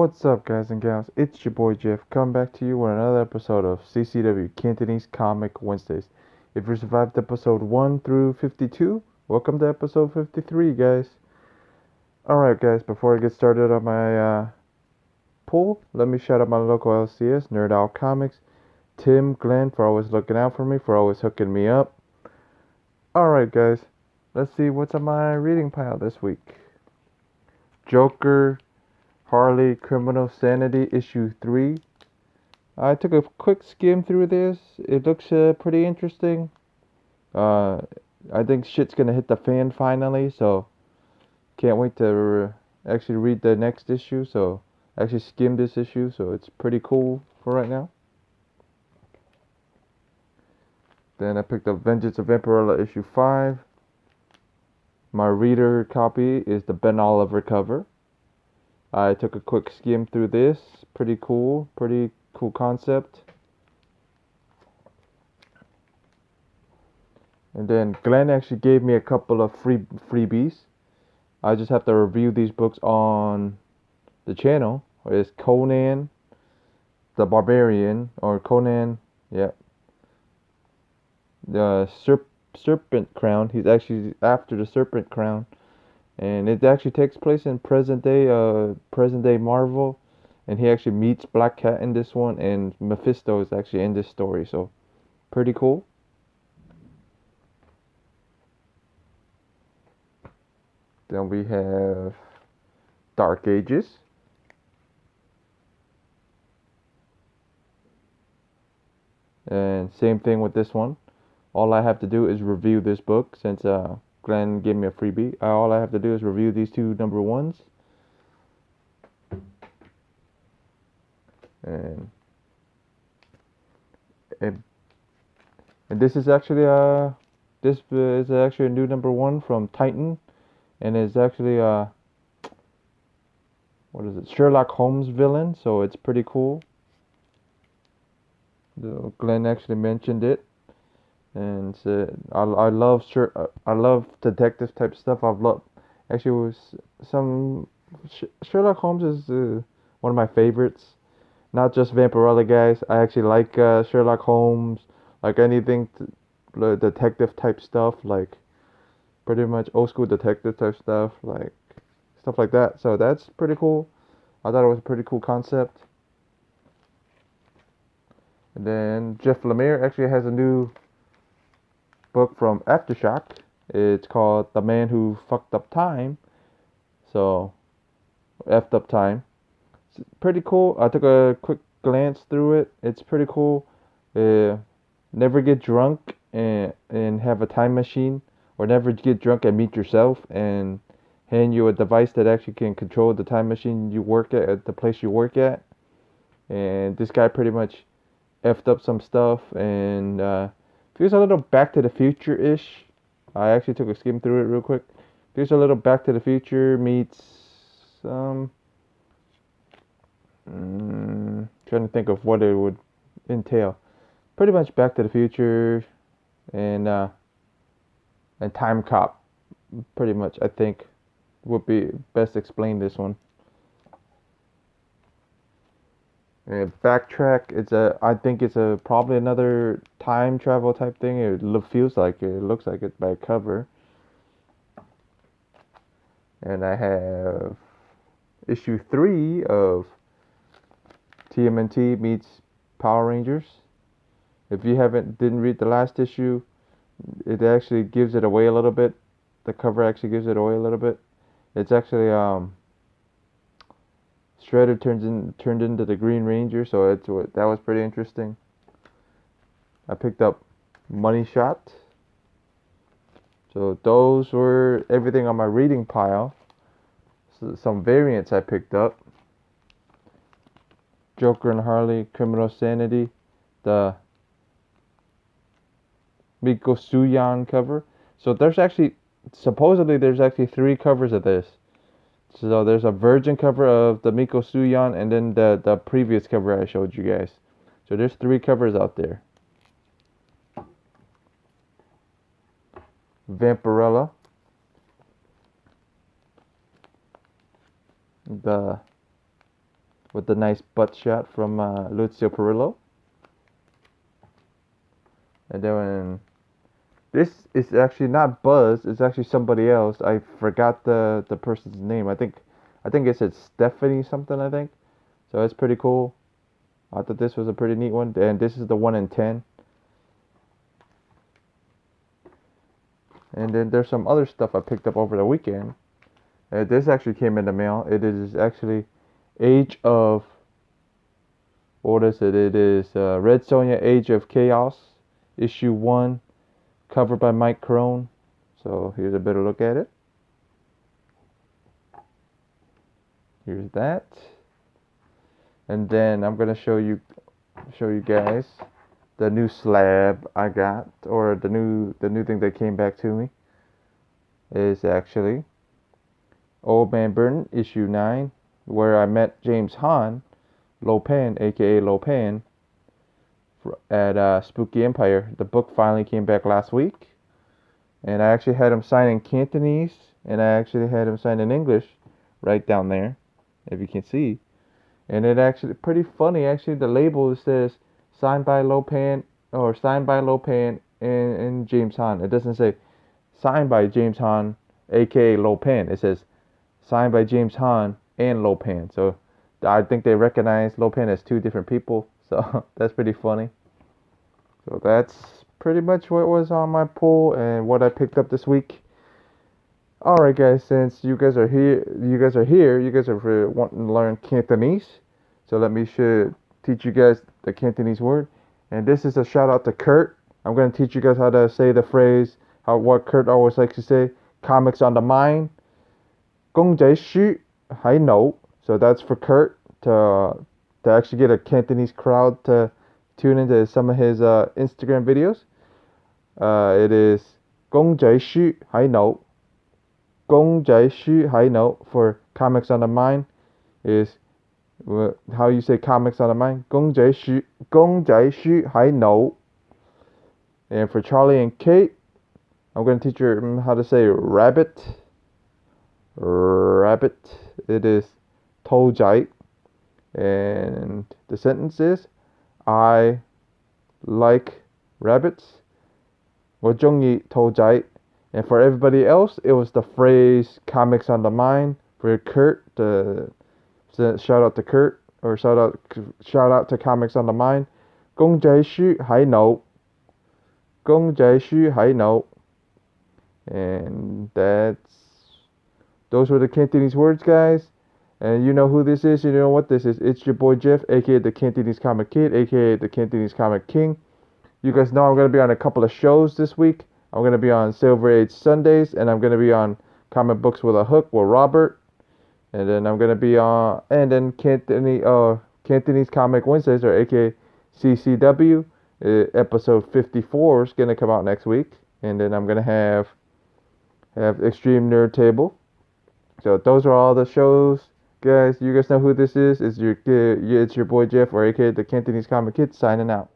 What's up, guys and gals? It's your boy Jeff, coming back to you with another episode of CCW Cantonese Comic Wednesdays. If you survived episode 1 through 52, welcome to episode 53, guys. Alright, guys, before I get started on my poll, let me shout out my local LCS, Nerd Owl Comics, Tim, Glenn, for always looking out for me, for always hooking me up. Alright, guys, let's see what's on my reading pile this week. Joker, Harley, Criminal Sanity, issue 3. I took a quick skim through this. It looks pretty interesting. I think shit's gonna hit the fan finally, so can't wait to actually read the next issue. So actually skim this issue, so it's pretty cool for right now. Then I picked up Vengeance of Vampirella issue 5. My reader copy is the Ben Oliver cover. I took a quick skim through this. Pretty cool concept. And then Glenn actually gave me a couple of freebies. I just have to review these books on the channel. It's Conan the Barbarian, or Conan, yeah. The Serpent Crown. He's actually after the Serpent Crown. And it actually takes place in present day Marvel, and he actually meets Black Cat in this one, and Mephisto is actually in this story, so pretty cool. Then we have Dark Ages. And same thing with this one. All I have to do is review this book, since Glenn gave me a freebie. All I have to do is review these two number ones. And this is actually a new number one from Titan, and it's actually what is it, Sherlock Holmes villain, so it's pretty cool. Glenn actually mentioned it. And I love detective type stuff. Sherlock Holmes is one of my favorites. Not just Vampirella, guys. I actually like Sherlock Holmes, like anything detective type stuff, like pretty much old school detective type stuff, like stuff like that. So that's pretty cool. I thought it was a pretty cool concept. And then Jeff Lemire actually has a new book from Aftershock. It's called The Man Who Fucked Up Time. So, effed up time. It's pretty cool. I took a quick glance through it. It's pretty cool. Never get drunk and have a time machine, or never get drunk and meet yourself and hand you a device that actually can control the time machine you work at the place you work at. And this guy pretty much effed up some stuff, and feels a little Back to the Future-ish. I actually took a skim through it real quick. Feels a little Back to the Future meets trying to think of what it would entail. Pretty much Back to the Future and Time Cop. Pretty much, I think, would be best explain this one. And Backtrack, I think it's probably another time travel type thing. It looks like it by cover. And I have issue 3 of TMNT meets Power Rangers. If you didn't read the last issue, it actually gives it away a little bit. The cover actually gives it away a little bit. It's actually Shredder turned into the Green Ranger, so that was pretty interesting. I picked up Money Shot. So those were everything on my reading pile. So some variants I picked up. Joker and Harley, Criminal Sanity, the Miko Suyan cover. So supposedly there's actually 3 covers of this. So there's a virgin cover of the Miko Suyan, and then the previous cover I showed you guys. So there's 3 covers out there. Vampirella. The with the nice butt shot from Lucio Perillo. And then this is actually not Buzz, it's actually somebody else. I forgot the person's name. I think it said Stephanie something, I think. So it's pretty cool. I thought this was a pretty neat one. And this is the 1 in 10. And then there's some other stuff I picked up over the weekend. This actually came in the mail. It is actually Age of... What is it? It is Red Sonja Age of Chaos, issue 1, covered by Mike Crone. So here's a better look at it. Here's that. And then I'm gonna show you guys the new slab I got, or the new thing that came back to me is actually Old Man Burton, issue 9, where I met James Hahn, Lopan, aka Lopan, at Spooky Empire. The book finally came back last week, and I actually had him sign in Cantonese, and I actually had him sign in English right down there, if you can see. And it actually pretty funny. Actually, the label says signed by Lopan, or signed by Lopan and James Hahn. It doesn't say signed by James Hahn, aka Lopan. It says signed by James Hahn and Lopan. So I think they recognize Lopan as two different people. So that's pretty funny. So that's pretty much what was on my pull and what I picked up this week. Alright guys, since you guys are here, you guys are wanting to learn Cantonese. So let me teach you guys the Cantonese word. And this is a shout out to Kurt. I'm going to teach you guys how to say the phrase, what Kurt always likes to say, comics on the mind. 公仔書喺腦. So that's for Kurt to actually get a Cantonese crowd to tune into some of his Instagram videos. It is 公仔書喺腦. 公仔書喺腦 for comics on the mind is how you say comics on the mind. 公仔書喺腦. And for Charlie and Kate, I'm going to teach you how to say rabbit. Rabbit. It is 兔仔. And the sentence is, I like rabbits. 我鍾意兔仔. And for everybody else, it was the phrase comics on the mind. For Kurt, shout out to Kurt, or shout out to comics on the mind. 公仔書喺腦. 公仔書喺腦. And those were the Cantonese words, guys. And you know who this is, you know what this is. It's your boy Jeff, aka the Cantonese Comic Kid, aka the Cantonese Comic King. You guys know I'm going to be on a couple of shows this week. I'm going to be on Silver Age Sundays, and I'm going to be on Comic Books with a Hook with Robert. And then I'm going to be on, and then Cantonese Comic Wednesdays, or aka CCW. Episode 54 is going to come out next week. And then I'm going to have Extreme Nerd Table. So those are all the shows. Guys, you guys know who this is. It's your boy Jeff, or aka the Cantonese Comic Kid, signing out.